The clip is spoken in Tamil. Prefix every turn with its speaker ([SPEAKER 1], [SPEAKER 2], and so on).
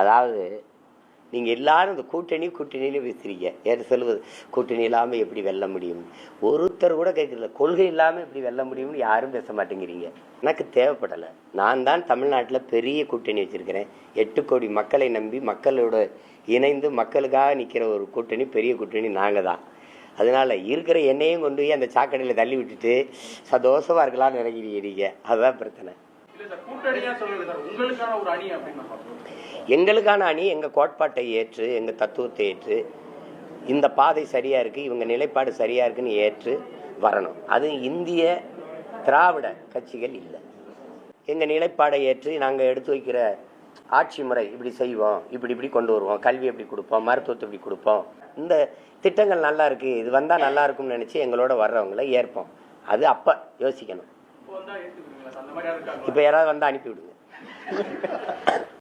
[SPEAKER 1] அதாவது நீங்கள் எல்லாரும் இந்த கூட்டணியிலே பேசுறீங்க. ஏன்னு சொல்லுவது கூட்டணி இல்லாமல் எப்படி வெல்ல முடியும்? ஒருத்தர் கூட கேட்கல. கொள்கை இல்லாமல் எப்படி வெல்ல முடியும்னு யாரும் பேச மாட்டேங்கிறீங்க. எனக்கு தேவைப்படலை. நான் தான் தமிழ்நாட்டில் பெரிய கூட்டணி வச்சுருக்கிறேன். 8 கோடி மக்களை நம்பி மக்களோட இணைந்து மக்களுக்காக நிற்கிற ஒரு கூட்டணி, பெரிய கூட்டணி நாங்கள் தான். அதனால் இருக்கிற எண்ணெயும் கொண்டு போய் அந்த சாக்கடையில் தள்ளி விட்டுட்டு சந்தோஷமாக இருக்கலாம்னு நினைக்கிறீங்க. அதுதான் பிரச்சனை. எங்களுக்கான அணி எங்கள் கோட்பாட்டை ஏற்று, எங்கள் தத்துவத்தை ஏற்று, இந்த பாதை சரியாக இருக்குது, இவங்க நிலைப்பாடு சரியாக இருக்குன்னு ஏற்று வரணும். அது இந்திய திராவிட கட்சிகள் இல்லை. எங்கள் நிலைப்பாடை ஏற்று நாங்கள் எடுத்து வைக்கிற ஆட்சி முறை இப்படி செய்வோம், இப்படி கொண்டு வருவோம், கல்வி எப்படி கொடுப்போம், மருத்துவத்தை எப்படி கொடுப்போம், இந்த திட்டங்கள் நல்லா இருக்குது, இது வந்தால் நல்லா இருக்கும்னு நினச்சி எங்களோட வர்றவங்களை ஏற்போம். அது அப்போ யோசிக்கணும். இப்போ யாராவது வந்தால் அனுப்பி விடுங்க.